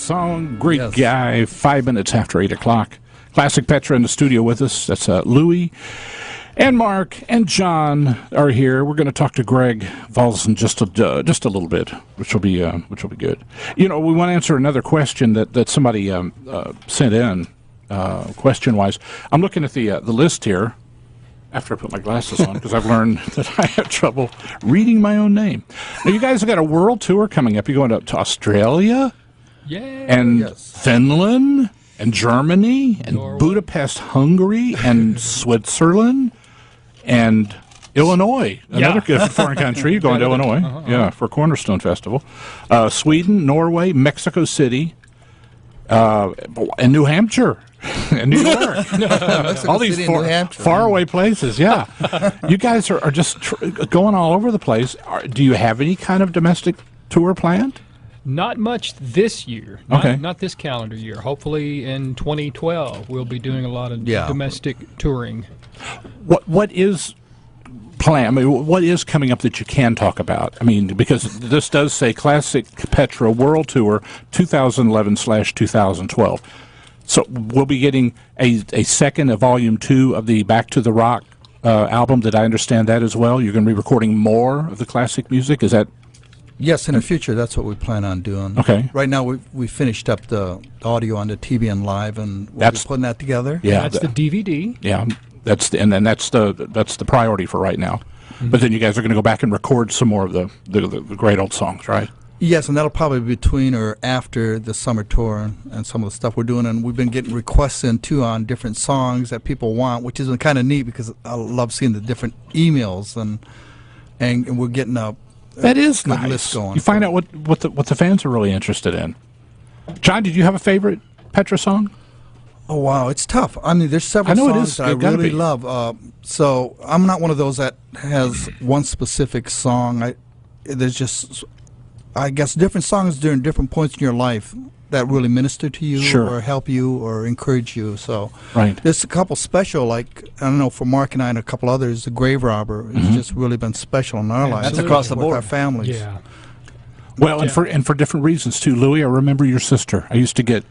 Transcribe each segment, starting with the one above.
song, great guy. 5 minutes after 8 o'clock. Classic Petra in the studio with us. That's Louie and Mark and John are here. We're going to talk to Greg Volson just a little bit, which will be good. You know, we want to answer another question that somebody sent in, question-wise. I'm looking at the list here after I put my glasses on because I've learned that I have trouble reading my own name. Now, you guys have got a world tour coming up. You're going up to Australia, and Finland, and Germany, and Norway. Budapest, Hungary, and Switzerland, and Illinois, another foreign country. You're going to Illinois, for Cornerstone Festival. Sweden, Norway, Mexico City, and New Hampshire, and New York. All these faraway places, You guys are just going all over the place. Do you have any kind of domestic tour planned? Not much this year. Not this calendar year. Hopefully in 2012 we'll be doing a lot of domestic touring. What is planned? I mean, what is coming up that you can talk about? I mean, because this does say Classic Petra World Tour 2011/2012. So we'll be getting a second, a volume 2 of the Back to the Rock album. Did I understand that as well? You're going to be recording more of the classic music? Is that... Yes, in the future, that's what we plan on doing. Okay. Right now, we finished up the audio on the TBN Live, and we'll be putting that together. Yeah, that's the DVD. Yeah, that's the priority for right now. Mm-hmm. But then you guys are going to go back and record some more of the great old songs, right? Yes, and that'll probably be between or after the summer tour and some of the stuff we're doing. And we've been getting requests in, too, on different songs that people want, which is kind of neat because I love seeing the different emails, and we're getting a... That is nice. You find out what the fans are really interested in. John, did you have a favorite Petra song? Oh, wow, it's tough. I mean, there's several songs that I really love. So I'm not one of those that has one specific song. There's just, I guess, different songs during different points in your life that really minister to you or help you or encourage you. So there's a couple special, like, I don't know, for Mark and I and a couple others, The Grave Robber has just really been special in our lives. That's across the board. With our families. Yeah. Well, and for different reasons, too. Louie, I remember your sister. I used to get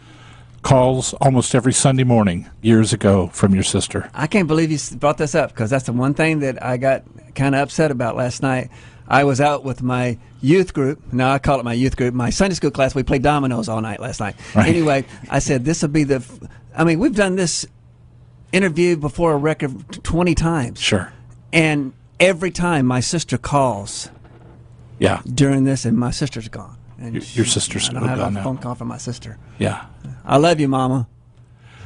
calls almost every Sunday morning years ago from your sister. I can't believe you brought this up because that's the one thing that I got kind of upset about last night. I was out with my youth group. Now I call it my youth group. My Sunday school class, we played dominoes all night last night. Right. Anyway, I said this will be I mean, we've done this interview before a record 20 times. Sure. And every time my sister calls during this, and my sister's gone. And your sister's gone now. I don't have a phone call from my sister. Yeah. I love you, Mama.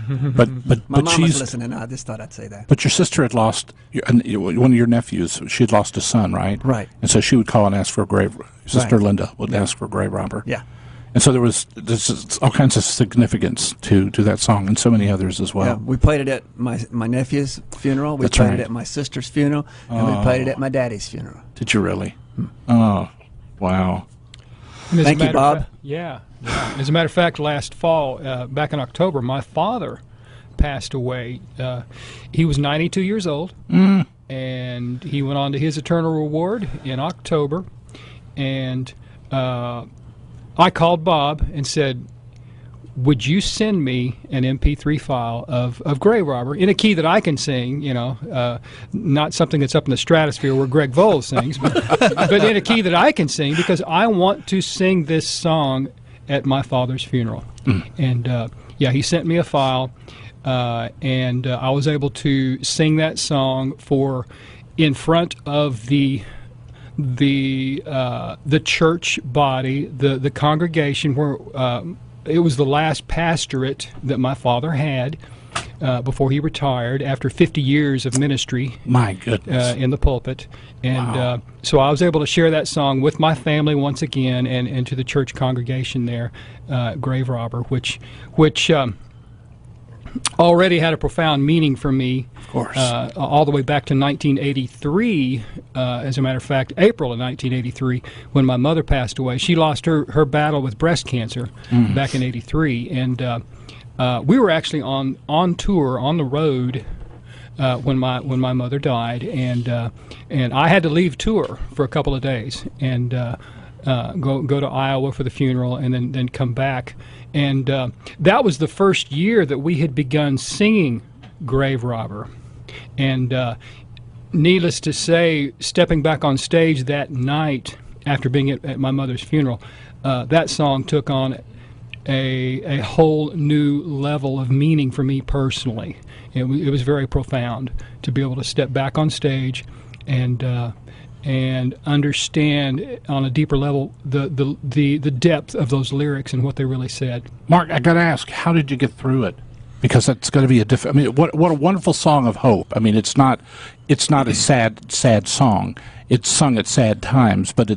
But my mama's listening. I just thought I'd say that. But your sister had lost one of your nephews. She had lost a son, right? Right. And so she would call and ask for a grave. Sister Linda would ask for a grave robber. Yeah. And so there's all kinds of significance to that song and so many others as well. Yeah, we played it at my nephew's funeral. We played it at my sister's funeral, and we played it at my daddy's funeral. Did you really? Oh, wow. Thank you, Bob. Yeah. As a matter of fact, last fall, back in October, my father passed away. He was 92 years old, and he went on to his eternal reward in October. And I called Bob and said, would you send me an MP3 file of Grave Robber in a key that I can sing, not something that's up in the stratosphere where Greg Vole sings, but in a key that I can sing because I want to sing this song at my father's funeral. And he sent me a file, and I was able to sing that song in front of the church body, the congregation where it was the last pastorate that my father had before he retired after 50 years of ministry. My goodness. In the pulpit. And so I was able to share that song with my family once again and to the church congregation there, Grave Robber, which already had a profound meaning for me. Of course. All the way back to 1983, as a matter of fact, April of 1983, when my mother passed away. She lost her battle with breast cancer back in 83, and we were actually on tour, on the road, when my mother died, and I had to leave tour for a couple of days, and go to Iowa for the funeral, and then come back. And that was the first year that we had begun singing Grave Robber. And needless to say, stepping back on stage that night after being at my mother's funeral, that song took on a whole new level of meaning for me personally. It was very profound to be able to step back on stage and understand on a deeper level the depth of those lyrics and what they really said. Mark, I got to ask, how did you get through it? Because it's going to be I mean, what a wonderful song of hope. I mean, it's not a sad song. It's sung at sad times, but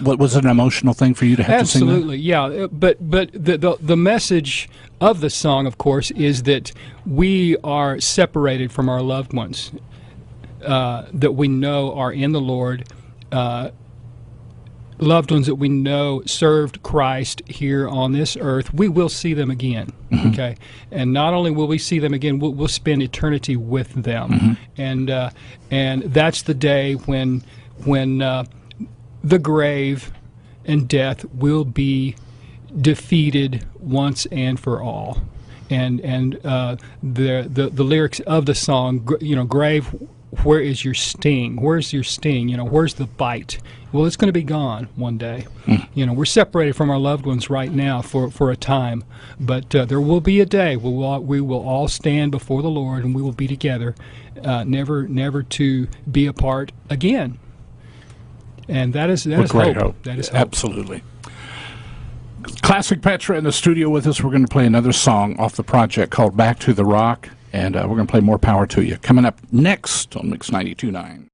what was it, an emotional thing for you to have to sing that? Absolutely, yeah. But the message of the song, of course, is that we are separated from our loved ones that we know are in the Lord, loved ones that we know served Christ here on this earth. We will see them again, okay? And not only will we see them again, we'll spend eternity with them. And that's the day when the grave and death will be defeated once and for all. And the lyrics of the song, grave, where is your sting? Where's your sting? Where's the bite? Well, it's going to be gone one day. We're separated from our loved ones right now for a time, but there will be a day where we will all stand before the Lord, and we will be together, never to be apart again. And that is hope. That is hope. Absolutely. Classic Petra in the studio with us. We're going to play another song off the project called Back to the Rock, and we're going to play More Power to You. Coming up next on Mix 92.9.